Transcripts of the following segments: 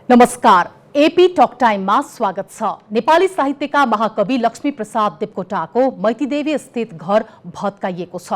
नमस्कार, AP talk टाइममा स्वागत छ। नेपाली साहित्यका महाकवि लक्ष्मी प्रसाद देवकोटाको मैतीदेवी स्थित घर भत्काइएको छ।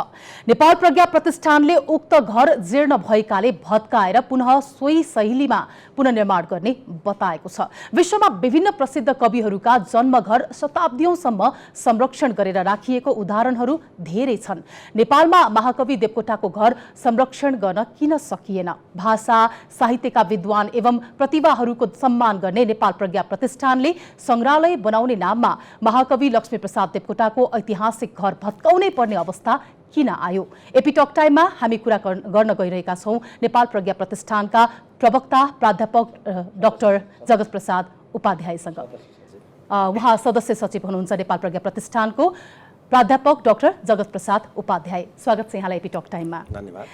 नेपाल प्रज्ञा प्रतिष्ठानले उक्त घर जीर्ण भएकाले भत्काएर पुनः सोही शैलीमा पुनर्निर्माण गर्ने बताएको छ। विश्वमा विभिन्न प्रसिद्ध कविहरूका जन्मघर शताब्दीौंसम्म संरक्षण गरेर राखिएको उदाहरणहरू धेरै छन्। नेपालमा महाकवि देवकोटाको घर संरक्षण गर्न किन सकिएन? भाषा साहित्यका विद्वान एवं प्रतिभाहरूको सम्मान गर्ने नेपाल प्रज्ञा प्रतिष्ठानले संग्रहालय बनाउने नाममा महाकवि लक्ष्मी प्रसाद देवकोटाको ऐतिहासिक घर भत्काउनै पर्ने अवस्था किन आयो? एपी टक टाइममा हामी कुरा गर्न गइरहेका छौं नेपाल प्रज्ञा प्रतिष्ठानका प्रवक्ता प्राध्यापक डाक्टर जगत प्रसाद उपाध्यायसँग। उहाँ सदस्य सचिव हुनुहुन्छ नेपाल प्रज्ञा प्रतिष्ठानको प्राध्यापक डाक्टर जगत प्रसाद उपाध्याय। स्वागत छ यहाँलाई एपी टक टाइममा। धन्यवाद।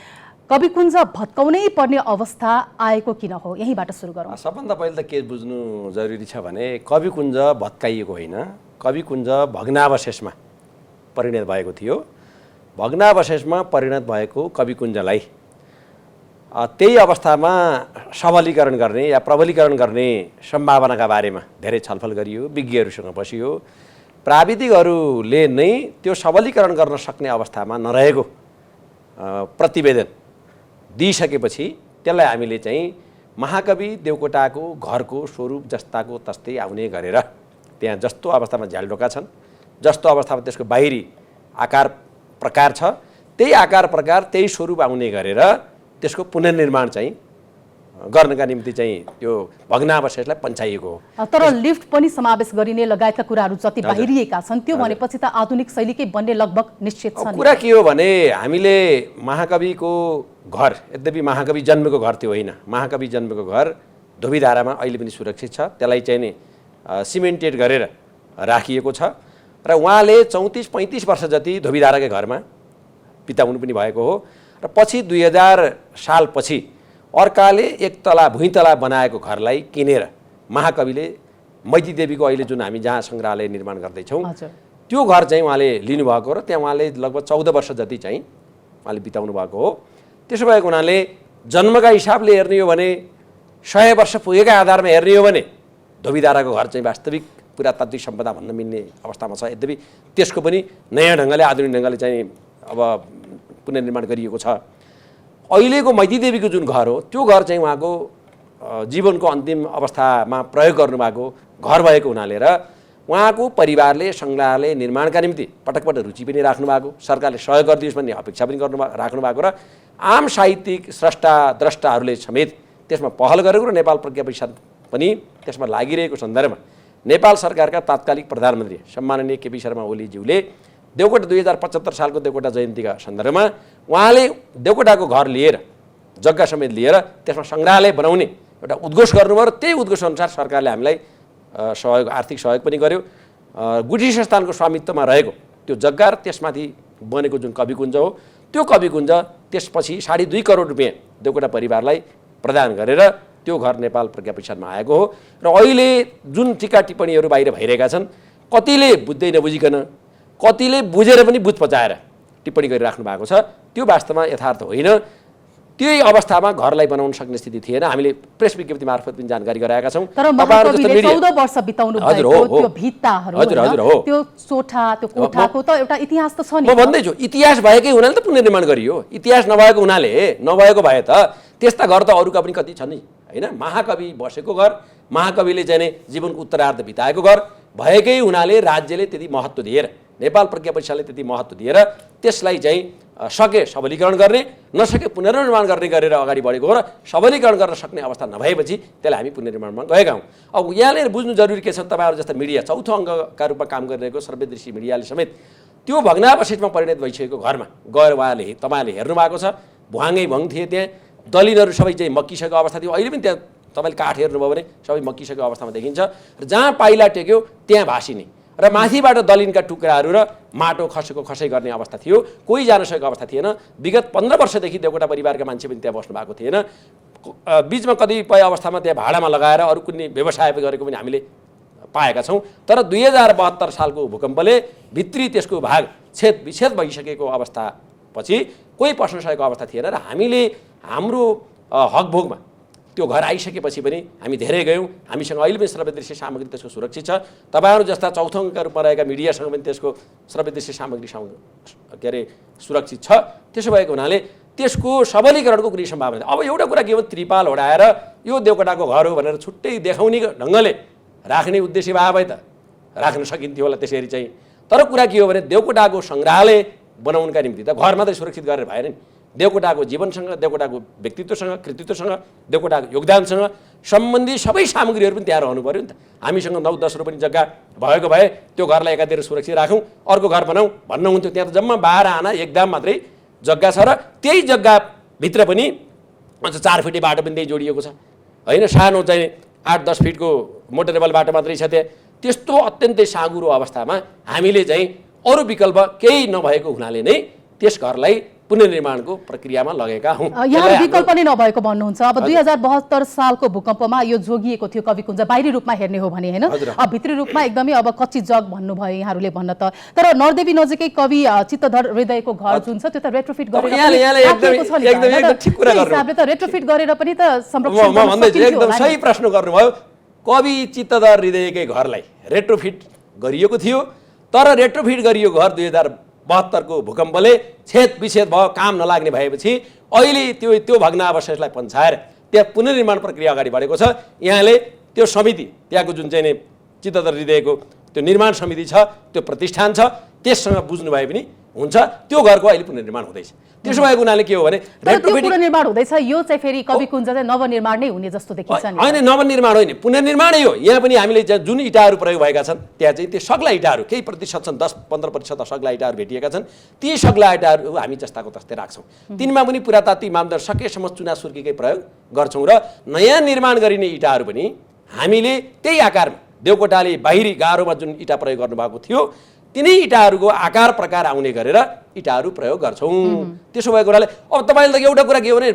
कविकुञ्ज भत्काउनै पर्ने अवस्था आएको किन हो? यहीँबाट सुरु गरौँ। सबभन्दा पहिले त के बुझ्नु जरुरी छ भने कविकुञ्ज भत्काइएको होइन, कविकुञ्ज भग्नावशेषमा परिणत भएको थियो। भग्नावशेषमा परिणत भएको कविकुञ्जलाई त्यही अवस्थामा सबलीकरण गर्ने या प्रबलीकरण गर्ने सम्भावनाका बारेमा धेरै छलफल गरियो, विज्ञहरूसँग बसियो। प्राविधिकहरूले नै त्यो सबलीकरण गर्न सक्ने अवस्थामा नरहेको प्रतिवेदन दिइसकेपछि त्यसलाई हामीले चाहिँ महाकवि देवकोटाको घरको स्वरूप जस्ताको तस्तै आउने गरेर त्यहाँ जस्तो अवस्थामा झ्यालढोका छन्, जस्तो अवस्थामा त्यसको बाहिरी आकार प्रकार छ, त्यही आकार प्रकार त्यही स्वरूप आउने गरेर त्यसको पुनर्निर्माण चाहिँ गर्नका निम्ति चाहिँ त्यो भग्नावशेषलाई पन्छाइएको हो। तर लिफ्ट पनि समावेश गरिने लगायतका कुराहरू जति बाहिरिएका छन् त्यो भनेपछि त आधुनिक शैलीकै बन्ने लगभग निश्चित छ। कुरा के हो भने हामीले महाकविको घर, यद्यपि महाकवि जन्मेको घर त्यो होइन, महाकवि जन्मेको घर धोबीधारामा अहिले पनि सुरक्षित छ। त्यसलाई चाहिँ नि सिमेन्टेड गरेर राखिएको छ र उहाँले 34-35 वर्ष जति धोबीधाराकै घरमा बिताउनु पनि भएको हो। र पछि 2000 सालपछि अर्काले एक तला भुइँतला बनाएको घरलाई किनेर महाकविले मैतीदेवीको अहिले जुन हामी जहाँ सङ्ग्रहालय निर्माण गर्दैछौँ त्यो घर चाहिँ उहाँले लिनुभएको र त्यहाँ उहाँले लगभग 14 वर्ष जति चाहिँ उहाँले बिताउनु भएको हो। त्यसो भएको हुनाले जन्मका हिसाबले हेर्ने हो भने 100 वर्ष पुगेका आधारमा हेर्ने हो भने धोबीधाराको घर चाहिँ वास्तविक पुरातात्विक सम्पदा भन्न मिल्ने अवस्थामा छ। यद्यपि त्यसको पनि नयाँ ढङ्गले आधुनिक ढङ्गले चाहिँ अब पुनर्निर्माण गरिएको छ। अहिलेको मैतीदेवीको जुन घर हो त्यो घर चाहिँ उहाँको जीवनको अन्तिम अवस्थामा प्रयोग गर्नुभएको घर भएको हुनाले र उहाँको परिवारले सङ्ग्रहालय निर्माणका निम्ति पटक रुचि पनि राख्नु भएको, सरकारले सहयोग गरिदियोस् भन्ने अपेक्षा पनि राख्नु भएको र आम साहित्यिक स्रष्टा द्रष्टाहरूले समेत त्यसमा पहल गरेको र नेपाल प्रज्ञा प्रतिष्ठान पनि त्यसमा लागिरहेको सन्दर्भमा नेपाल सरकारका तात्कालिक प्रधानमन्त्री सम्माननीय केपी शर्मा ओलीज्यूले देवकोटा 2075 सालको देवकोटा जयन्तीका सन्दर्भमा उहाँले देवकोटाको घर लिएर जग्गा समेत लिएर त्यसमा सङ्ग्रहालय बनाउने एउटा उद्घोष गर्नुभयो र त्यही उद्घोष अनुसार सरकारले हामीलाई सहयोग, आर्थिक सहयोग पनि गर्यो। गुठी संस्थानको स्वामित्वमा रहेको त्यो जग्गा र त्यसमाथि बनेको जुन कविकुञ्ज हो त्यो कविकुञ्ज त्यसपछि 2.5 करोड रुपियाँ देवकोटा परिवारलाई प्रदान गरेर त्यो घर नेपाल प्रज्ञा प्रतिष्ठानमा आएको हो। र अहिले जुन टिका टिप्पणीहरू बाहिर भइरहेका छन्, कतिले बुझ्दै नबुझिकन, कतिले बुझेर पनि बुझ पचाएर टिप्पणी गरिराख्नु भएको छ, त्यो वास्तवमा यथार्थ होइन। त्यही अवस्थामा घरलाई बनाउन सक्ने स्थिति थिएन। हामीले प्रेस विज्ञप्ति मार्फत पनि जानकारी गराएका छौँ। तर महाकविले 14 वर्ष बिताउनु भएको त्यो भित्ताहरू, त्यो सोठा, त्यो कोठाको त एउटा इतिहास त छ नि। म भन्दैछु इतिहास भएकै हुनाले त पुनर्निर्माण गरियो। इतिहास नभएको हुनाले, नभएको भए त त्यस्ता घर त अरूका पनि कति छन् नि, होइन? महाकवि बसेको घर, महाकविले चाहिँ जीवनको उत्तरार्ध बिताएको घर भएकै हुनाले राज्यले त्यति महत्त्व दिएर, नेपाल प्रज्ञा प्रतिष्ठानले त्यति महत्त्व दिएर त्यसलाई चाहिँ सके सबलीकरण गर्ने, नसके पुनर्निर्माण गर्ने गरेर अगाडि बढेको हो। र सबलीकरण गर्न सक्ने अवस्था नभएपछि त्यसलाई हामी पुनर्निर्माणमा गएका हौँ। अब यहाँले बुझ्नु जरुरी के छ, तपाईँहरू जस्ता मिडिया चौथो अङ्गका रूपमा काम गरिरहेको सर्वदृशी मिडियाले समेत त्यो भग्नावशेषमा परिणत भइसकेको घरमा गएर तपाईँहरूले हेर्नु भएको छ। भुवाङै भङ थिए, त्यहाँ दलिनहरू सबै चाहिँ मक्किसकेको अवस्था थियो। अहिले पनि त्यहाँ तपाईँले काठ हेर्नुभयो भने सबै मक्किसकेको अवस्थामा देखिन्छ। र जहाँ पाइला टेक्यो त्यहाँ भासिने र माथिबाट दलिनका टुक्राहरू र माटो खसेको खसै गर्ने अवस्था थियो। कोही जान सकेको अवस्था थिएन। विगत 15 वर्षदेखि देवकोटा परिवारका मान्छे पनि त्यहाँ बस्नु भएको थिएन। बिचमा कतिपय अवस्थामा त्यहाँ भाडामा लगाएर अरू कुनै व्यवसाय गरेको पनि हामीले पाएका छौँ। तर 2072 सालको भूकम्पले भित्री त्यसको भाग विच्छेद भइसकेको अवस्थापछि कोही पस्न सकेको अवस्था थिएन र हामीले हाम्रो हकभोगमा त्यो घर आइसकेपछि पनि हामी धेरै गयौँ। हामीसँग अहिले पनि श्रव्य दृश्य सामग्री त्यसको सुरक्षित छ। तपाईँहरू जस्ता चौथोका रूपमा रहेका मिडियासँग पनि त्यसको श्रव्य दृश्य सामग्री सुरक्षित छ। त्यसो भएको हुनाले त्यसको सबलीकरणको कुनै सम्भावना छैन। अब एउटा कुरा के हो, त्रिपाल ओढाएर यो देवकोटाको घर हो भनेर छुट्टै देखाउने ढङ्गले राख्ने उद्देश्य भए भए त राख्न सकिन्थ्यो होला त्यसरी चाहिँ। तर कुरा के हो भने देवकोटाको सङ्ग्रहालय बनाउनका निम्ति त घर मात्रै सुरक्षित गरेर भएन नि, देवकोटाको जीवनसँग, देवकोटाको व्यक्तित्वसँग, कृतित्वसँग, देवकोटाको योगदानसँग सम्बन्धी सबै सामग्रीहरू पनि त्यहाँ रहनु पऱ्यो नि त। हामीसँग 9-10 रोपनी जग्गा भएको भए त्यो घरलाई एकातिर सुरक्षित राखौँ, अर्को घर बनाऊँ भन्नुहुन्थ्यो। त्यहाँ त जम्मा 12 आना एकदाम मात्रै जग्गा छ र त्यही जग्गाभित्र पनि अझ 4 फिटे बाटो पनि त्यही जोडिएको छ होइन। सानो चाहिँ 8-10 फिटको मोटरेबल बाटो मात्रै छ त्यहाँ। त्यस्तो अत्यन्तै साँघुरो अवस्थामा हामीले चाहिँ अरू विकल्प केही नभएको हुनाले नै त्यस घरलाई पुनर्निर्माणको प्रक्रियामा लगेका हौँ। यहाँ विकल्प नै नभएको भन्नुहुन्छ। अब 2072 सालको भूकम्पमा यो जोगिएको थियो कविकुञ्ज, बाहिरी रूपमा हेर्ने हो भने होइन, अब भित्री रूपमा एकदमै अब कच्ची जग भन्नुभयो यहाँहरूले भन्न त। तर नरदेवी नजिकै कवि चित्तधर हृदयको घर जुन छ त्यो त रेट्रोफिट गरेर हिसाबले त रेट्रोफिट गरेर पनि त संरक्षण गर्न सकिन्थ्यो। एकदम सही प्रश्न गर्नुभयो। कवि चित्तधर हृदयकै घरलाई रेट्रोफिट गरिएको थियो, तर रेट्रोफिट गरिएको घर 2072 को भूकम्पले छेद विच्छेद भयो, काम नलाग्ने भएपछि अहिले त्यो भग्नावशेषलाई पन्छाएर त्यहाँ पुनर्निर्माण प्रक्रिया अगाडि बढेको छ। यहाँले त्यो समिति, त्यहाँको जुन चाहिँ चित्तधर हृदयको त्यो निर्माण समिति छ, त्यो प्रतिष्ठान छ, त्यससँग बुझ्नु भए पनि हुन्छ। त्यो घरको अहिले पुनर्निर्माण हुँदैछ। त्यसो भएको हुनाले के हो भने पुनर्निर्माण हुँदैछ, यो चाहिँ फेरि कविकुञ्ज चाहिँ नवनिर्माण नै हुने जस्तो देखिन्छ नि। होइन, नवनिर्माण होइन, पुनर्निर्माणै हो। यहाँ पनि हामीले जुन इँटाहरू प्रयोग भएका छन् त्यहाँ चाहिँ त्यो सग्ला इँटाहरू केही प्रतिशत छन्, 10-15% सग्ला इँटाहरू भेटिएका छन्। ती सग्ला इँटाहरू हामी जस्ताको तस्तै राख्छौँ। तिनमा पनि पुरातात्विक मापदण्ड सकेसम्म चुना सुर्कीकै प्रयोग गर्छौँ र नयाँ निर्माण गरिने इँटाहरू पनि हामीले त्यही आकारमा देवकोटाले बाहिरी गाह्रोमा जुन इँटा प्रयोग गर्नुभएको थियो तिनै इँटाहरूको आकार प्रकार आउने गरेर इँटाहरू प्रयोग गर्छौँ। त्यसो भएको हुनाले अब तपाईँले त एउटा कुरा के हो भने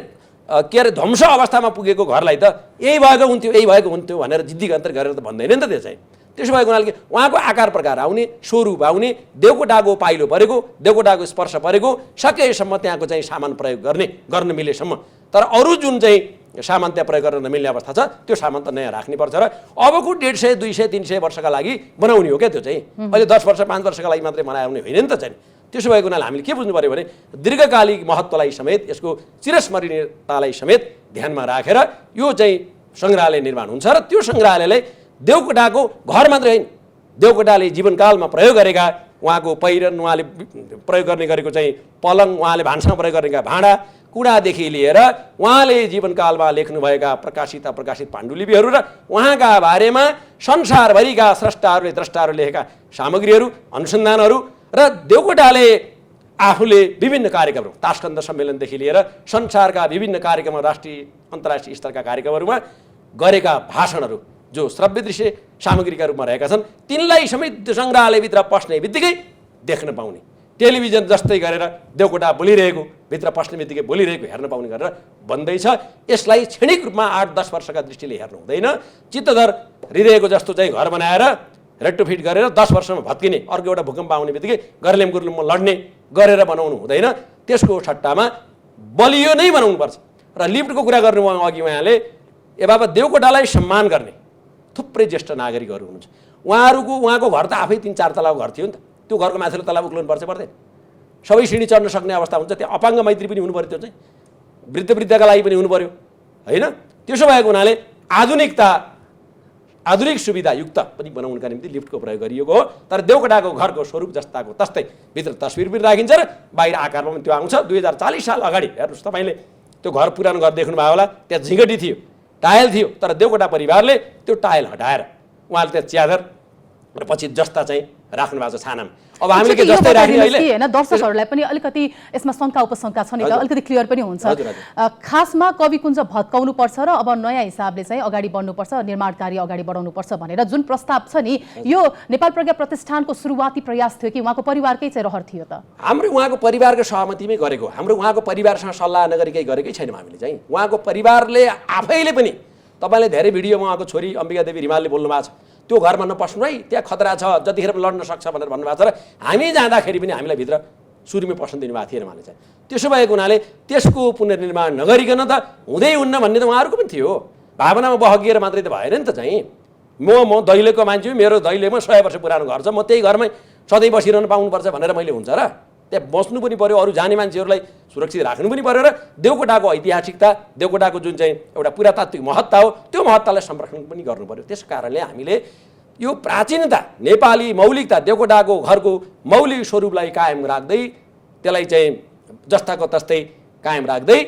के अरे ध्वंस अवस्थामा पुगेको घरलाई त यही भएको हुन्थ्यो यही भएको हुन्थ्यो भनेर जिद्दी गन्तर गरेर त भन्दैन नि त। त्यो चाहिँ त्यसो भएको हुनाले उहाँको आकार प्रकार आउने, स्वरूप आउने, देवकोटाको पाइलो परेको, देवकोटाको स्पर्श परेको, सकेसम्म त्यहाँको चाहिँ सामान प्रयोग गर्न मिलेसम्म। तर अरू जुन चाहिँ सामान त्यहाँ प्रयोग गर्न नमिल्ने अवस्था छ त्यो सामान त नयाँ राख्नुपर्छ र अबको 150, 200, 300 वर्षका लागि बनाउने हो क्या त्यो चाहिँ। अहिले 10 वर्ष 5 वर्षका लागि मात्रै बनाउने होइन नि त चाहिँ। त्यसो भएको हुनाले हामीले के बुझ्नु पऱ्यो भने दीर्घकालिक महत्त्वलाई समेत, यसको चिरस्मरणीयतालाई समेत ध्यानमा राखेर यो चाहिँ सङ्ग्रहालय निर्माण हुन्छ र त्यो सङ्ग्रहालयलाई देवकोटाको घर मात्रै होइन, देवकोटाले जीवनकालमा प्रयोग गरेका उहाँको पहिरन, उहाँले प्रयोग गर्ने गरेको चाहिँ पलङ, उहाँले भान्सामा प्रयोग गरेका भाँडा कुडादेखि लिएर उहाँले जीवनकालमा लेख्नुभएका प्रकाशित पाण्डुलिपिहरू र उहाँका बारेमा संसारभरिका स्रष्टाहरूले द्रष्टाहरूले लेखेका सामग्रीहरू, अनुसन्धानहरू र देवकोटाले आफूले विभिन्न कार्यक्रमहरू, तास्कन्द सम्मेलनदेखि लिएर संसारका विभिन्न कार्यक्रम, राष्ट्रिय अन्तर्राष्ट्रिय स्तरका कार्यक्रमहरूमा गरेका भाषणहरू जो श्रव्य दृश्य सामग्रीका रूपमा रहेका छन् तिनलाई समेत सङ्ग्रहालयभित्र पस्ने बित्तिकै देख्न पाउने, टेलिभिजन जस्तै गरेर देवकोटा बोलिरहेको, भित्र पस्ने बित्तिकै बोलिरहेको हेर्न पाउने गरेर बन्दैछ। यसलाई क्षणिक रूपमा 8-10 वर्षका दृष्टिले हेर्नु हुँदैन। चित्तधर हृदयको जस्तो चाहिँ घर बनाएर रेट्रोफिट गरेर 10 वर्षमा भत्किने, अर्को एउटा भूकम्प आउने बित्तिकै गर्लेम गुर्लुममा लड्ने गरेर बनाउनु हुँदैन। त्यसको सट्टामा बलियो नै बनाउनुपर्छ। र लिफ्टको कुरा गर्नुभयो अघि उहाँले, ए बाबा देवकोटालाई सम्मान गर्ने थुप्रै ज्येष्ठ नागरिकहरू हुनुहुन्छ। उहाँको घर त आफै 3-4 तलाको घर थियो नि त। त्यो घरको माथिल्लो तला उक्लिनु पर्दैन, सबै सिँढी चढ्न सक्ने अवस्था हुन्छ। त्यहाँ अपाङ्ग मैत्री पनि हुनु पऱ्यो, त्यो चाहिँ वृद्धका लागि पनि हुनु पऱ्यो होइन। त्यसो भएको हुनाले आधुनिक सुविधायुक्त पनि बनाउनका निम्ति लिफ्टको प्रयोग गरिएको हो। तर देवकोटाको घरको स्वरूप जस्ताको तस्तै भित्र तस्बिर पनि राखिन्छ र बाहिर आकारमा पनि त्यो आउँछ। 2040 साल अगाडि हेर्नुहोस् तपाईँले, त्यो घर पुरानो घर देख्नुभयो होला, त्यहाँ झिँगटी थियो, टायल थियो, तर देवकोटा परिवारले त्यो टायल हटाएर उहाँले त्यहाँ च्यादर र पछि जस्ता चाहिँ राख्नु भएको छ छानामा। अब हामीले के जस्तै राख्ने अहिले हैन, दर्शकहरूलाई पनि अलिकति यसमा शंका उपशंका छ नि त, अलिकति क्लियर पनि हुन्छ। खासमा कविकुञ्ज भत्काउनु पर्छ र अब नयाँ हिसाबले चाहिँ अगाडि बढ्नु पर्छ, निर्माण कार्य अगाडि बढाउनु पर्छ भनेर जुन प्रस्ताव छ नि, यो नेपाल प्रज्ञा प्रतिष्ठानको सुरुवाती प्रयास थियो कि उहाँको परिवारकै चाहिँ रहर थियो त? हाम्रो उहाँको परिवारको सहमतिमै गरेको, हाम्रो उहाँको परिवारसँग सल्लाह नगरिकै गरेकै छैनौँ हामीले चाहिँ। उहाँको परिवारले आफैले पनि, तपाईँले धेरै भिडियोमा उहाँको छोरी अम्बिका देवी रिमालले बोल्नु भएको छ, त्यो घरमा नपस्नु है, त्यहाँ खतरा छ, जतिखेर लड्न सक्छ भनेर भन्नुभएको छ। र हामी जाँदाखेरि पनि हामीलाई भित्र सुरुमै पसन्द दिनुभएको थिएन उहाँले चाहिँ। त्यसो भएको हुनाले त्यसको पुनर्निर्माण नगरिकन त हुँदै हुन्न भन्ने त उहाँहरूको पनि थियो। भावनामा बहकिएर मात्रै त भएन नि त चाहिँ। म दैलेखको मान्छे हो, मेरो दैलेखमा 100 वर्ष पुरानो घर छ, म त्यही घरमै सधैँ बसिरहनु पाउनुपर्छ भनेर मैले हुन्छ र? त्यहाँ बस्नु पनि पर्यो, अरू जाने मान्छेहरूलाई सुरक्षित राख्नु पनि पर्यो र देवकोटाको ऐतिहासिकता, देवकोटाको जुन चाहिँ एउटा पुरातात्विक महत्ता हो त्यो महत्तालाई संरक्षण पनि गर्नु पर्यो। त्यस कारणले हामीले यो प्राचीनता, नेपाली मौलिकता, देवकोटाको घरको मौलिक स्वरूपलाई कायम राख्दै, त्यसलाई चाहिँ जस्ताको तस्तै कायम राख्दै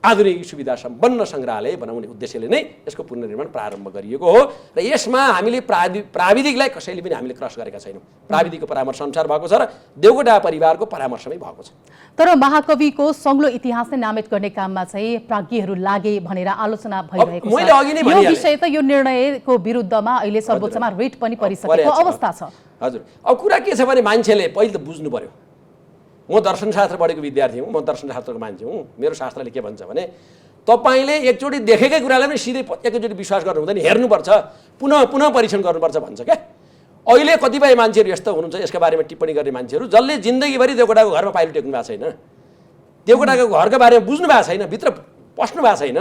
आधुनिक सुविधा सम्पन्न सङ्ग्रहालय बनाउने उद्देश्यले नै यसको पुनर्निर्माण प्रारम्भ गरिएको हो। र यसमा हामीले प्राविधिकलाई कसैले पनि हामीले क्रस गरेका छैनौँ। प्राविधिकको परामर्श अनुसार भएको छ र देवकोटा परिवारको परामर्शमै भएको छ। तर महाकविको सङ्लो इतिहासलाई नामित गर्ने काममा चाहिँ प्राज्ञहरू लागे भनेर आलोचना भइरहेको छ। यो विषय त यो निर्णयको विरुद्धमा अहिले सर्वोच्चमा रिट पनि परिसकेको अवस्था छ। हजुर, अब कुरा के छ भने मान्छेले पहिले त बुझ्नु पर्यो। म दर्शनशास्त्र पढेको विद्यार्थी हुँ, म दर्शनशास्त्रको मान्छे हुँ। मेरो शास्त्रले के भन्छ भने तपाईँले एकचोटि देखेकै कुरालाई पनि सिधै एकैचोटि विश्वास गर्नु हुँदैन, हेर्नुपर्छ, पुनः परीक्षण गर्नुपर्छ भन्छ क्या। अहिले कतिपय मान्छेहरू यस्तो हुनुहुन्छ, यसका बारेमा टिप्पणी गर्ने मान्छेहरू जसले जिन्दगीभरि देवकोटाको घरमा पाइलो टेक्नु भएको छैन, देवकोटाको घरको बारेमा बुझ्नु भएको छैन, भित्र पस्नु भएको छैन।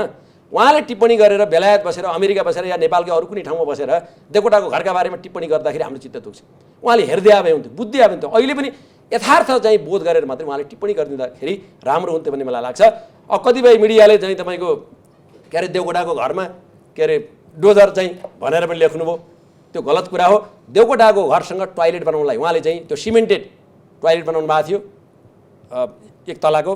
उहाँले टिप्पणी गरेर बेलायत बसेर, अमेरिका बसेर या नेपालकै अरू कुनै ठाउँमा बसेर देवकोटाको घरका बारेमा टिप्पणी गर्दाखेरि हाम्रो चित्त दुख्छ। उहाँले हेर्दै आए हुन्थ्यो, बुझ्दै आए हुन्थ्यो। अहिले पनि यथार्थ चाहिँ बोध गरेर मात्रै उहाँले टिप्पणी गरिदिँदाखेरि राम्रो हुन्थ्यो भन्ने मलाई लाग्छ। अब कतिपय मिडियाले चाहिँ तपाईँको के अरे देवकोटाको घरमा के अरे डोजर चाहिँ भनेर पनि लेख्नुभयो, त्यो गलत कुरा हो। देवकोटाको घरसँग टोयलेट बनाउनलाई उहाँले चाहिँ त्यो सिमेन्टेड टोयलेट बनाउनु भएको थियो एक तलाको,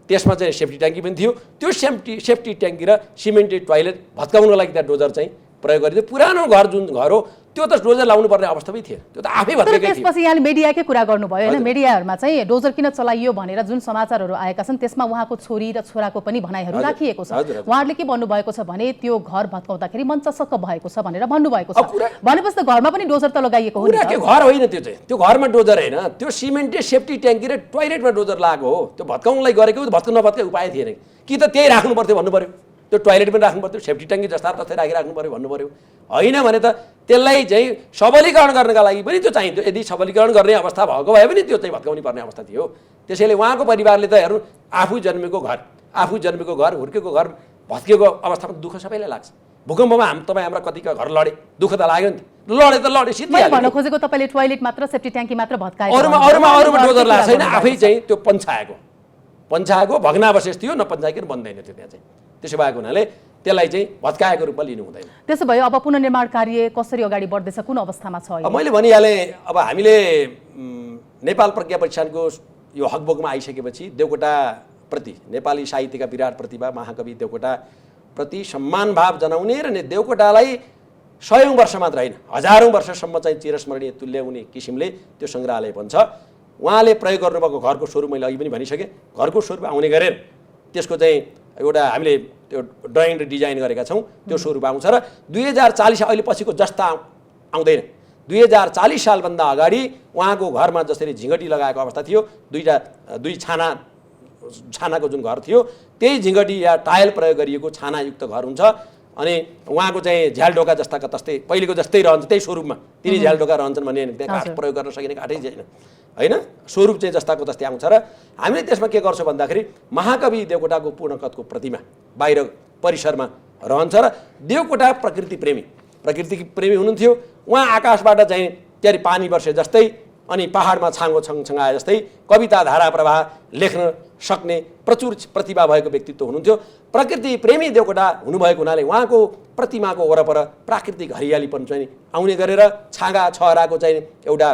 त्यसमा चाहिँ सेफ्टी ट्याङ्की पनि थियो। त्यो सेफ्टी ट्याङ्की र सिमेन्टेड टोयलेट भत्काउनको लागि त्यहाँ डोजर चाहिँ प्रयोग गरिदियो। पुरानो घर जुन घर हो त्यो त डोजर लाउनु पर्ने अवस्थामै थिएन, त्यो त आफै भत्केकै थियो। त्यसपछि यहाँले मिडियाकै कुरा गर्नुभयो होइन, मिडियाहरूमा चाहिँ डोजर किन चलाइयो भनेर जुन समाचारहरू आएका छन् त्यसमा उहाँको छोरी र छोराको पनि भनाइहरू राखिएको छ। उहाँहरूले के भन्नुभएको छ भने त्यो घर भत्काउँदाखेरि मन चसक्क भएको छ भनेर भन्नुभएको छ। भनेपछि त घरमा पनि डोजर त लगाइएको हो नि त? के घर होइन त्यो चाहिँ, त्यो घरमा डोजर होइन, त्यो सिमेन्टेड सेफ्टी ट्याङ्की र टोयलेटमा डोजर लागेको हो। त्यो भत्काउनलाई गरेको भत्काउन नभत्काइ उपाय थिएन कि त त्यही राख्नु पर्थ्यो भन्नु पर्यो, त्यो टोयलेट पनि राख्नु पर्थ्यो, सेफ्टी ट्याङ्की जस्ता तस्तै राखिराख्नु पर्यो भन्नु पर्यो। होइन भने त त्यसलाई चाहिँ सबलीकरण गर्नका लागि पनि त्यो चाहिन्थ्यो। यदि सबलीकरण गर्ने अवस्था भएको भए पनि त्यो चाहिँ भत्काउनु पर्ने अवस्था थियो। त्यसैले उहाँको परिवारले त हेर्नु, आफू जन्मेको घर हुर्केको घर भत्किएको अवस्थामा दुःख सबैलाई लाग्छ। भूकम्पमा तपाईँ हाम्रा कतिका घर लडे, दुःख त लाग्यो नि त, लडे सिधै भन्न खोजेको तपाईँले टोयलेट मात्र सेफ्टी ट्याङ्की मात्र भत्काएको, अरूमा डोजर लाग्छ छैन, आफै चाहिँ त्यो पन्छाएको भग्नावशेष थियो, नपन्छाइकन बन्दैन थियो त्यहाँ चाहिँ। त्यसो भएको हुनाले त्यसलाई चाहिँ भत्काएको रूपमा लिनु हुँदैन। त्यसो भए अब पुनर्निर्माण कार्य कसरी अगाडि बढ्दैछ, कुन अवस्थामा छ? मैले भनिहालेँ, अब हामीले नेपाल प्रज्ञा प्रतिष्ठानको यो हकबोकमा आइसकेपछि देवकोटाप्रति, नेपाली साहित्यका विराट प्रतिभा महाकवि देवकोटाप्रति सम्मान भाव जनाउने र देवकोटालाई 100औं वर्ष मात्र होइन 1000औं वर्षसम्म चाहिँ चिरस्मरणीय तुल्याउने किसिमले त्यो सङ्ग्रहालय बन्छ। उहाँले प्रयोग गर्नुभएको घरको स्वरूप मैले अघि पनि भनिसकेँ, घरको स्वरूप आउने गरेर त्यसको चाहिँ एउटा हामीले त्यो ड्रइङ र डिजाइन गरेका छौँ, त्यो स्वरूप आउँछ। र 2040 अहिले पछिको जस्ता आउँदैन। 2040 सालभन्दा अगाडि उहाँको घरमा जसरी झिङ्गटी लगाएको अवस्था थियो, दुई छानाको जुन घर थियो त्यही झिङ्गटी या टायल प्रयोग गरिएको छानायुक्त घर हुन्छ। अनि उहाँको चाहिँ झ्यालढोका जस्ताका तस्तै पहिलेको जस्तै रहन्छ, त्यही स्वरूपमा तिनी झ्यालढोका रहन्छन् भन्ने त्यहाँ काठ प्रयोग गर्न सकिने काठै छैन होइन, स्वरूप चाहिँ जस्ताको तस्तै आउँछ। र हामीले त्यसमा के गर्छौँ भन्दाखेरि महाकवि देवकोटाको पूर्णकतको प्रतिमा बाहिर परिसरमा रहन्छ। र देवकोटा प्रकृति प्रेमी हुनुहुन्थ्यो। उहाँ आकाशबाट चाहिँ त्यहाँ पानी वर्षे जस्तै अनि पहाडमा छाँगो छङछङाए जस्तै कविता धारा प्रवाह लेख्न सक्ने प्रचुर प्रतिभा भएको व्यक्तित्व हुनुहुन्थ्यो। प्रकृति प्रेमी देवकोटा हुनुभएको हुनाले उहाँको प्रतिमाको वरपर प्राकृतिक हरियालीपन चाहिँ आउने गरेर छाँगा छहराको चाहिँ एउटा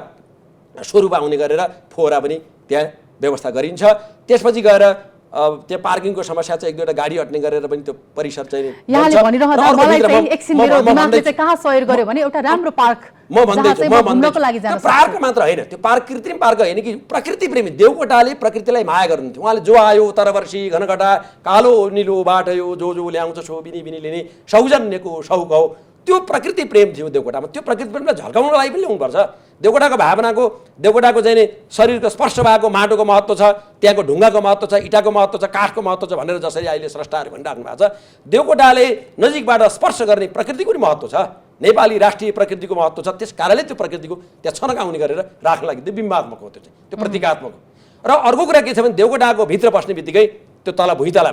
स्वरूप आउने गरेर फोहरा पनि त्यहाँ व्यवस्था गरिन्छ। त्यसपछि गएर त्यो पार्किङको समस्या चाहिँ 1-2वटा गाडी अट्ने गरेर पनि त्यो परिसर चाहिँ यहाँले भनिरहँदा मलाई चाहिँ एकछिन मेरो दिमागले चाहिँ कहाँ सहयोग गर्यो भने एउटा राम्रो पार्क पार्क मात्र होइन, त्यो पार्क कृत्रिम पार्क होइन कि प्रकृति प्रेमी देवकोटाले प्रकृतिलाई माया गर्नुहुन्थ्यो। उहाँले जो आयो तरवर्षी घनघटा कालो निलो बाटो जो ल्याउँछ सो बिनी लिने सौजन्यको सौक हो, त्यो प्रकृति प्रेम थियो देवकोटामा। त्यो प्रकृति प्रेमलाई झल्काउनको लागि पनि ल्याउनुपर्छ। देवकोटाको भावनाको, देवकोटाको चाहिँ शरीरको स्पर्श भएको माटोको महत्त्व छ, त्यहाँको ढुङ्गाको महत्त्व छ, इँटाको महत्त्व छ, काठको महत्त्व छ भनेर जसरी अहिले स्रष्टाहरू भनिराख्नु भएको छ, देवकोटाले नजिकबाट स्पर्श गर्ने प्रकृतिको पनि महत्त्व छ, नेपाली राष्ट्रिय प्रकृतिको महत्त्व छ। त्यस कारणले त्यो प्रकृतिको त्यहाँ छनक आउने गरेर राख्न लागि त्यो बिम्बात्मक हो, त्यो चाहिँ त्यो प्रतीकात्मक हो। र अर्को कुरा के छ भने देवकोटाको भित्र पस्ने बित्तिकै त्यो तल भुइँतला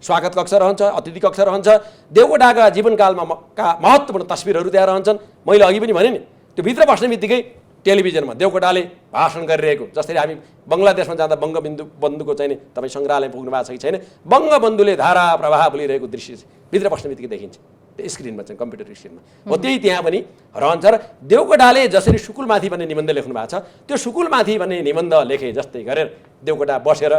स्वागत कक्ष रहन्छ, अतिथि कक्ष रहन्छ, देवकोटाका जीवनकालमा महत्त्वपूर्ण तस्बिरहरू त्यहाँ रहन्छन्। मैले अघि पनि भने नि त्यो भित्र बस्ने बित्तिकै टेलिभिजनमा देवकोटाले भाषण गरिरहेको, जसरी हामी बङ्गलादेशमा जाँदा बङ्गबन्धुको चाहिँ तपाईँ सङ्ग्रहालय पुग्नु भएको छ कि छैन, बङ्गबन्धुले धारा प्रवाह बोलिरहेको दृश्य भित्र बस्ने बित्तिकै देखिन्छ त्यो स्क्रिनमा चाहिँ, कम्प्युटर स्क्रिनमा हो। त्यही त्यहाँ पनि रहन्छ। र देवकोटाले जसरी सुकुलमाथि भन्ने निबन्ध लेख्नु भएको छ, त्यो सुकुलमाथि भन्ने निबन्ध लेखे जस्तै गरेर देवकोटा बसेर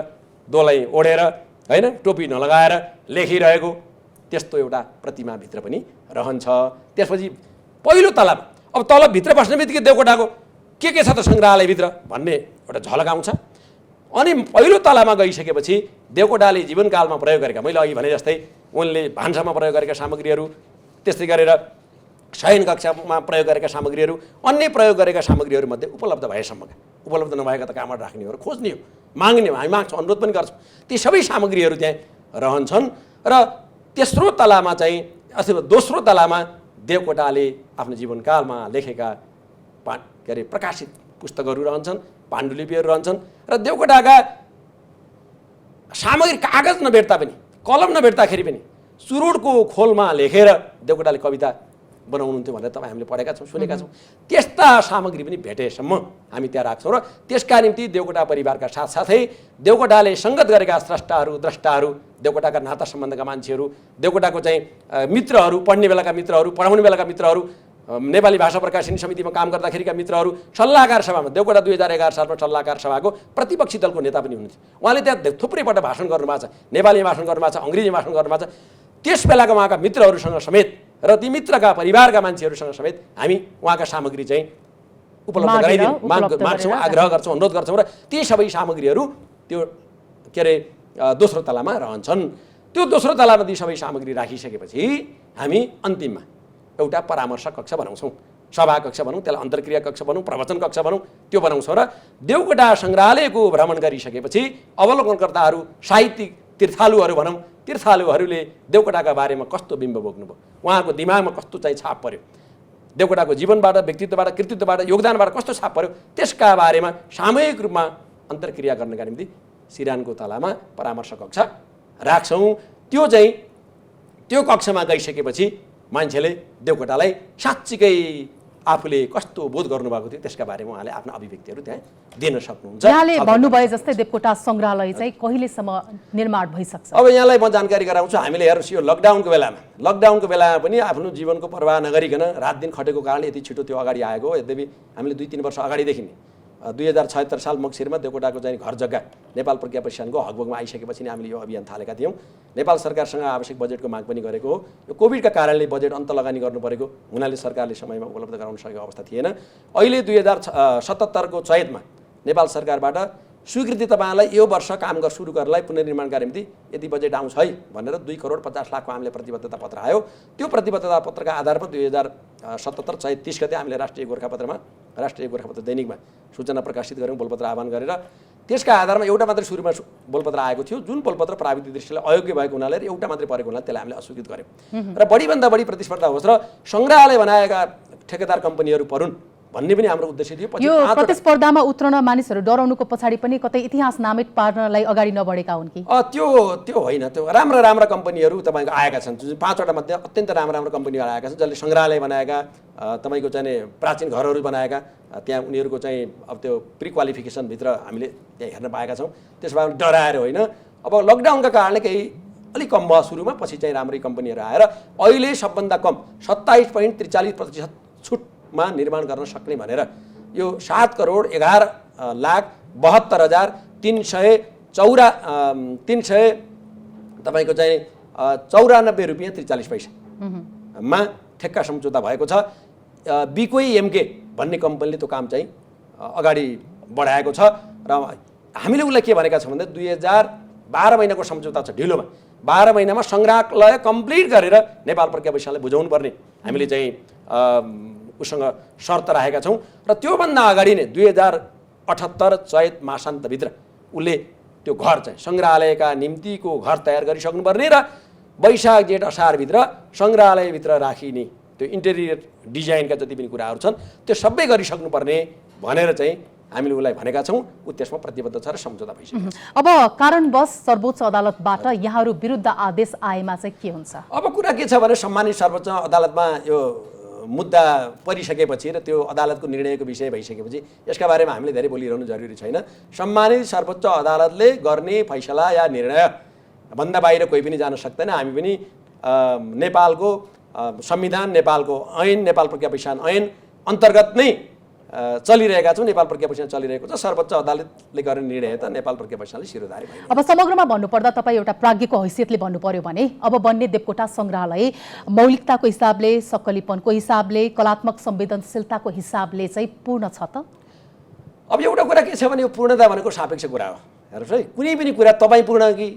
दोलै ओढेर होइन टोपी नलगाएर लेखिरहेको त्यस्तो एउटा प्रतिमाभित्र पनि रहन्छ। त्यसपछि पहिलो तलामा अब तलभित्र बस्ने बित्तिकै देवकोटाको के छ त सङ्ग्रहालयभित्र भन्ने एउटा झलक आउँछ। अनि पहिलो तलामा गइसकेपछि देवकोटाले जीवनकालमा प्रयोग गरेका, मैले अघि भने जस्तै उनले भान्सामा प्रयोग गरेका सामग्रीहरू, त्यस्तै गरेर शयन कक्षामा प्रयोग गरेका सामग्रीहरू, अन्य प्रयोग गरेका सामग्रीहरूमध्ये उपलब्ध भएसम्मका, उपलब्ध नभएका त कहाँबाट राख्ने हो र खोज्ने हो, माग्ने हो, हामी माग्छौँ, अनुरोध पनि गर्छौँ। ती सबै सामग्रीहरू त्यहाँ रहन्छन्। र तेस्रो तलामा चाहिँ अथवा दोस्रो तलामा देवकोटाले आफ्नो जीवनकालमा लेखेका प्रकाशित पुस्तकहरू रहन्छन्, पाण्डुलिपिहरू रहन्छन्। र देवकोटाका सामग्री कागज नभेट्दा पनि, कलम नभेट्दाखेरि पनि चुरोडको खोलमा लेखेर देवकोटाले कविता बनाउनुहुन्थ्यो भनेर तपाईँ हामीले पढेका छौँ, सुनेका छौँ। त्यस्ता सामग्री पनि भेटेसम्म हामी त्यहाँ राख्छौँ। र त्यसका निम्ति देवकोटा परिवारका साथसाथै देवकोटाले सङ्गत गरेका स्रष्टाहरू, द्रष्टाहरू, देवकोटाका नाता सम्बन्धका मान्छेहरू, देवकोटाको चाहिँ मित्रहरू, पढ्ने बेलाका मित्रहरू, पढाउने बेलाका मित्रहरू, नेपाली भाषा प्रकाशन समितिमा काम गर्दाखेरिका मित्रहरू, सल्लाहकार सभामा देवकोटा 2011 सालमा सल्लाहकार सभाको प्रतिपक्षी दलको नेता पनि हुनुहुन्थ्यो। उहाँले त्यहाँ थुप्रैपल्ट भाषण गर्नुभएको छ, नेपालीमा भाषण गर्नुभएको छ, अङ्ग्रेजी भाषण गर्नुभएको छ। त्यस बेलाका उहाँका मित्रहरूसँग समेत र ती मित्रका परिवारका मान्छेहरूसँग समेत हामी उहाँका सामग्री चाहिँ उपलब्ध गराइदिनु माग्छौँ, आग्रह गर्छौँ, अनुरोध गर्छौँ। र ती सबै सामग्रीहरू त्यो के अरे दोस्रो तलामा रहन्छन्। त्यो दोस्रो तलामा ती सबै सामग्री राखिसकेपछि हामी अन्तिममा एउटा परामर्श कक्ष बनाउँछौँ, सभा कक्ष भनौँ, त्यसलाई अन्तर्क्रिया कक्ष भनौँ, प्रवचन कक्ष भनौँ, त्यो बनाउँछौँ। र देवकोटा सङ्ग्रहालयको भ्रमण गरिसकेपछि अवलोकनकर्ताहरू, साहित्यिक तीर्थालुहरू भनौँ, तीर्थालुहरूले देवकोटाका बारेमा कस्तो बिम्ब बोक्नुभयो, उहाँको दिमागमा कस्तो चाहिँ छाप पर्यो, देवकोटाको जीवनबाट, व्यक्तित्वबाट, कृतित्वबाट, योगदानबाट कस्तो छाप पर्यो, त्यसका बारेमा सामूहिक रूपमा अन्तर्क्रिया गर्नका निम्ति सिरानको तलामा परामर्श कक्ष राख्छौँ। त्यो कक्षमा गइसकेपछि मान्छेले देवकोटालाई साँच्चीकै आफूले कस्तो बोध गर्नुभएको थियो त्यसका बारेमा उहाँले आफ्ना अभिव्यक्तिहरू त्यहाँ दिन सक्नुहुन्छ। यहाँले भन्नुभए जस्तै देवकोटा सङ्ग्रहालय चाहिँ कहिलेसम्म निर्माण भइसक्छ? अब यहाँलाई म जानकारी गराउँछु। हामीले हेर्नुहोस्, यो लकडाउनको बेलामा पनि आफ्नो जीवनको परवाह नगरिकन रात दिन खटेको कारणले यति छिटो त्यो अगाडि आएको हो। यद्यपि हामीले 2-3 वर्ष अगाडिदेखि नै 2076 साल मक्सिरमा देवकोटाको चाहिँ घर जग्गा नेपाल प्रज्ञा प्रतिष्ठानको हकभोगमा आइसकेपछि नै हामीले यो अभियान थालेका थियौँ। नेपाल सरकारसँग आवश्यक बजेटको माग पनि गरेको हो। यो कोभिडका कारणले बजेट अन्त लगानी गर्नु परेको हुनाले सरकारले समयमा उपलब्ध गराउन सकेको अवस्था थिएन। अहिले 2077 को चैतमा नेपाल सरकारबाट स्वीकृति तपाईँलाई यो वर्ष काम सुरु गर्नलाई पुनर्निर्माणका निम्ति यदि बजेट आउँछ है भनेर 2,50,00,000 को हामीले प्रतिबद्धता पत्र आयो। त्यो प्रतिबद्धता पत्रका आधारमा 2077 चैत 30 गते हामीले राष्ट्रिय गोरखापत्र दैनिकमा सूचना प्रकाशित गऱ्यौँ, बोलपत्र आह्वान गरेर। त्यसका आधारमा एउटा मात्रै सुरुमा बोलपत्र आएको थियो, जुन बोलपत्र प्राविधिक दृष्टिले अयोग्य भएको हुनाले र एउटा मात्रै परेको हुनाले त्यसलाई हामीले अस्वीकृत गऱ्यौँ। र बढीभन्दा बढी प्रतिस्पर्धा होस् र सङ्ग्रहालय बनाएका ठेकेदार कम्पनीहरू परुन् भन्ने पनि हाम्रो उद्देश्य थियो। यो प्रतिस्पर्धामा उत्रन मानिसहरू डराउनुको पछाडि पनि कतै इतिहास नामित पार्नलाई अगाडि नबढेका हुन् कि? त्यो होइन, त्यो राम्रा कम्पनीहरू तपाईँको आएका छन्। जुन 5वटा मध्ये अत्यन्त राम्रा कम्पनीहरू आएका छन्, जसले सङ्ग्रहालय बनाएका, तपाईँको चाहिँ प्राचीन घरहरू बनाएका, त्यहाँ उनीहरूको चाहिँ अब त्यो प्रिक्वालिफिकेसनभित्र हामीले त्यहाँ हेर्न पाएका छौँ। त्यसबाट डराएर होइन। अब लकडाउनका कारणले केही अलिक कम भयो सुरुमा, पछि चाहिँ राम्रै कम्पनीहरू आएर अहिले सबभन्दा कम 27.43% छुटमा निर्माण गर्न सक्ने भनेर यो 7,72,7,394 तपाईँको चाहिँ 94 रुपियाँ 43 पैसामा ठेक्का सम्झौता भएको छ। बिकोइएमके भन्ने कम्पनीले त्यो काम चाहिँ अगाडि बढाएको छ र हामीले उसलाई के भनेका छौँ भन्दा 2012 महिनाको सम्झौता छ ढिलोमा। 12 महिनामा सङ्ग्रहालय कम्प्लिट गरेर नेपाल प्रज्ञा प्रतिष्ठानलाई बुझाउनु पर्ने हामीले चाहिँ उसँग शर्त राखेका छौँ। र त्योभन्दा अगाडि नै 2078 चैत मासान्तभित्र उसले त्यो घर चाहिँ सङ्ग्रहालयका निम्तिको घर तयार गरिसक्नुपर्ने र वैशाख जेठ असारभित्र सङ्ग्रहालयभित्र राखिने त्यो इन्टेरियर डिजाइनका जति पनि कुराहरू छन् त्यो सबै गरिसक्नुपर्ने भनेर चाहिँ हामीले उसलाई भनेका छौँ, ऊ त्यसमा प्रतिबद्ध छ र सम्झौता भइसक्यो। अब कारणवश सर्वोच्च अदालतबाट यहाँहरू विरुद्ध आदेश आएमा चाहिँ के हुन्छ? अब कुरा के छ भने सम्मानित सर्वोच्च अदालतमा यो मुद्दा परिसकेपछि र त्यो अदालतको निर्णयको विषय भइसकेपछि यसका बारेमा हामीले धेरै बोलिरहनु जरुरी छैन। सम्मानित सर्वोच्च अदालतले गर्ने फैसला या निर्णय भन्दा बाहिर कोही पनि जान सक्दैन। हामी पनि नेपालको संविधान, नेपालको ऐन, नेपाल प्रक्रिया परिचालन ऐन अन्तर्गत नै चलिरहेका छौँ। नेपाल प्रक्रिया परिचालन चलिरहेको छ। सर्वोच्च अदालतले गर्ने निर्णय त नेपाल प्रक्रिया परिचालनले शिरोधारी भयो। अब समग्रमा भन्नुपर्दा तपाईँ एउटा प्राज्ञको हैसियतले भन्नु पर्यो भने अब बन्ने देवकोटा सङ्ग्रहालय मौलिकताको हिसाबले, सक्कलीपनको हिसाबले, कलात्मक संवेदनशीलताको हिसाबले चाहिँ पूर्ण छ त? अब एउटा कुरा के छ भने यो पूर्णता भनेको सापेक्ष कुरा हो। हेर्नुहोस् है, कुनै पनि कुरा तपाईँ पूर्ण कि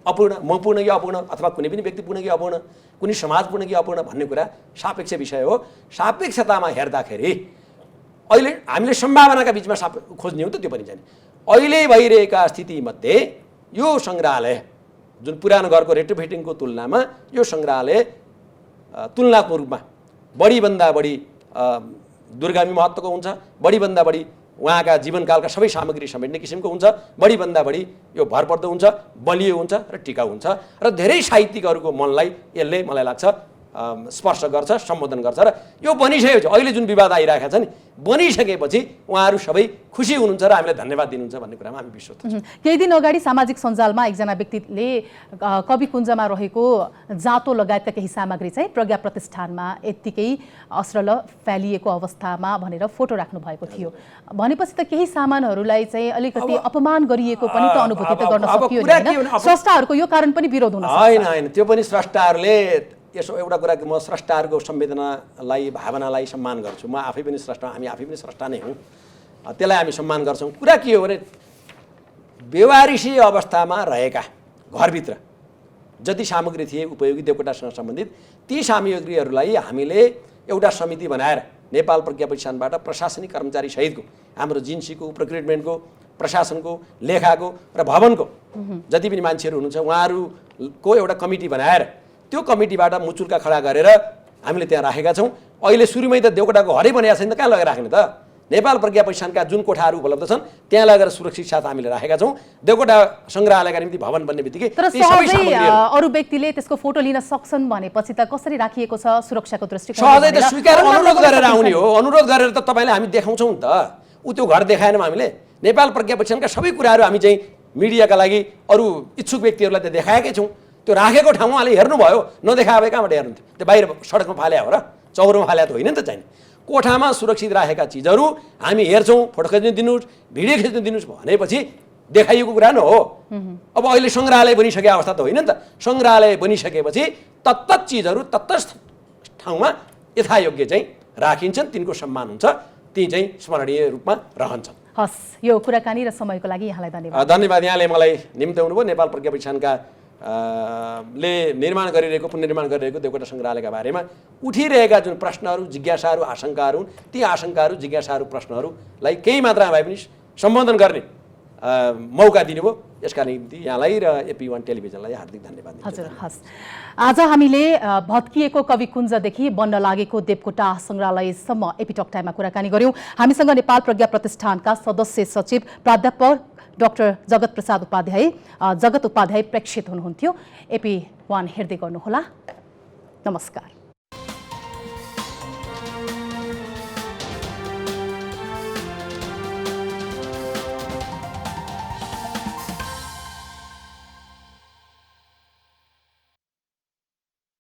अपूर्ण, म पूर्ण कि अपूर्ण, अथवा कुनै पनि व्यक्ति पूर्ण कि अपूर्ण, कुनै समाज पूर्ण कि अपूर्ण भन्ने कुरा सापेक्ष विषय हो। सापेक्षतामा हेर्दाखेरि अहिले हामीले सम्भावनाका बिचमा खोज्ने हो त, त्यो पनि छैन। अहिले भइरहेका स्थितिमध्ये यो सङ्ग्रहालय जुन पुरानो घरको रेट्रोफिटिङको तुलनामा यो सङ्ग्रहालय तुलनात्मक रूपमा बढीभन्दा बढी दूरगामी महत्त्वको हुन्छ, बढीभन्दा बढी उहाँका जीवनकालका सबै सामग्री समेट्ने किसिमको हुन्छ, बढीभन्दा बढी यो भरपर्दो हुन्छ, बलियो हुन्छ र टिकाउ हुन्छ र धेरै साहित्यिकहरूको मनलाई यसले मलाई लाग्छ स्पर्श गर्छ, सम्बोधन गर्छ। र यो बनिसकेपछि अहिले जुन विवाद आइरहेका छ नि, बनिसकेपछि उहाँहरू सबै खुसी हुनुहुन्छ र हामीलाई धन्यवाद दिनुहुन्छ भन्ने कुरामा हामी विश्वास छौँ। केही दिन अगाडि सामाजिक सञ्जालमा एकजना व्यक्तिले कवि कुञ्जमा रहेको जाँतो लगायतका केही सामग्री चाहिँ प्रज्ञा प्रतिष्ठानमा यत्तिकै अश्रल फैलिएको अवस्थामा भनेर फोटो राख्नु भएको थियो। भनेपछि त केही सामानहरूलाई चाहिँ अलिकति अपमान गरिएको पनि त अनुभूति त गर्न सकियो नि। स्रष्टाहरूको यो कारण पनि विरोध हुन सक्छ। होइन, त्यो पनि स्रष्टाहरूले यसो एउटा कुरा, म स्रष्टाहरूको संवेदनालाई, भावनालाई सम्मान गर्छु। म आफै पनि स्रष्टा, हामी आफै पनि स्रष्टा नै हौँ, त्यसलाई हामी सम्मान गर्छौँ। कुरा के हो भने बेवारिसी अवस्थामा रहेका घरभित्र जति सामग्री थिए उपयोगी देवकोटासँग सम्बन्धित, ती सामग्रीहरूलाई हामीले एउटा समिति बनाएर नेपाल प्रज्ञा प्रतिष्ठानबाट प्रशासनिक कर्मचारी सहितको हाम्रो जिन्सीको, प्रोक्युरमेन्टको, प्रशासनको, लेखाको र भवनको जति पनि मान्छेहरू हुनुहुन्छ उहाँहरूको एउटा कमिटी बनाएर त्यो कमिटीबाट मुचुल्का खडा गरेर हामीले त्यहाँ राखेका छौँ। अहिले सुरुमै त देवकोटाको घरै बनिएको छैन, कहाँ लगेर राख्ने त? नेपाल प्रज्ञा प्रतिष्ठानका जुन कोठाहरू उपलब्ध छन् त्यहाँ लगेर सुरक्षित साथ हामीले राखेका छौँ। देवकोटा सङ्ग्रहालयका निम्ति भवन बन्ने बित्तिकै अरू व्यक्तिले त्यसको फोटो लिन सक्छन् भनेपछि त कसरी राखिएको छ सुरक्षाको दृष्टिकोण? सहजै त स्वीकार अनुरोध गरेर आउने हो। अनुरोध गरेर त तपाईँलाई हामी देखाउँछौँ नि त। ऊ त्यो घर देखाएनौँ हामीले। नेपाल प्रज्ञा प्रतिष्ठानका सबै कुराहरू हामी चाहिँ मिडियाका लागि अरू इच्छुक व्यक्तिहरूलाई त देखाएकै छौँ। त्यो राखेको ठाउँमा उहाँले हेर्नुभयो, नदेखाए भए कहाँबाट हेर्नुहुन्थ्यो? त्यो बाहिर सडकमा फाल्या हो र, चौरमा फाल्या त होइन नि त चाहिने। कोठामा सुरक्षित राखेका चिजहरू हामी हेर्छौँ, फोटो खिच्न दिनुहोस्, भिडियो खिच्न दिनुहोस् भनेपछि देखाइएको कुरा न हो। अब अहिले सङ्ग्रहालय बनिसकेको अवस्था त होइन नि त। सङ्ग्रहालय बनिसकेपछि तत्त चिजहरू तत्त ठाउँमा यथायोग्य चाहिँ राखिन्छन्, तिनको सम्मान हुन्छ, ती चाहिँ स्मरणीय रूपमा रहन्छन्। हस्, यो कुराकानी र समयको लागि यहाँलाई धन्यवाद। धन्यवाद। यहाँले मलाई निम्त्याउनु भयो। नेपाल प्रज्ञा प्रतिष्ठानका ले निर्माण गरिरहेको, पुनर्निर्माण गरिरहेको देवकोटा सङ्ग्रहालयका बारेमा उठिरहेका जुन प्रश्नहरू, जिज्ञासाहरू, आशंकाहरू, ती आशंकाहरू, जिज्ञासाहरू, प्रश्नहरूलाई केही मात्रामा भए पनि सम्बोधन गर्ने मौका दिनुभयो। यसका निम्ति यहाँलाई र AP1 टेलिभिजनलाई हार्दिक धन्यवाद। हजुर, हस्। आज हामीले भत्किएको कवि कुञ्जदेखि बन्न लागेको देवकोटा सङ्ग्रहालयसम्म AP टक टाइममा कुराकानी गऱ्यौँ। हामीसँग नेपाल प्रज्ञा प्रतिष्ठानका सदस्य सचिव प्राध्यापक डाक्टर जगत उपाध्याय प्रेक्षित हुनुहुन्थ्यो। AP1 हेर्दै गर्नुहोला। नमस्कार।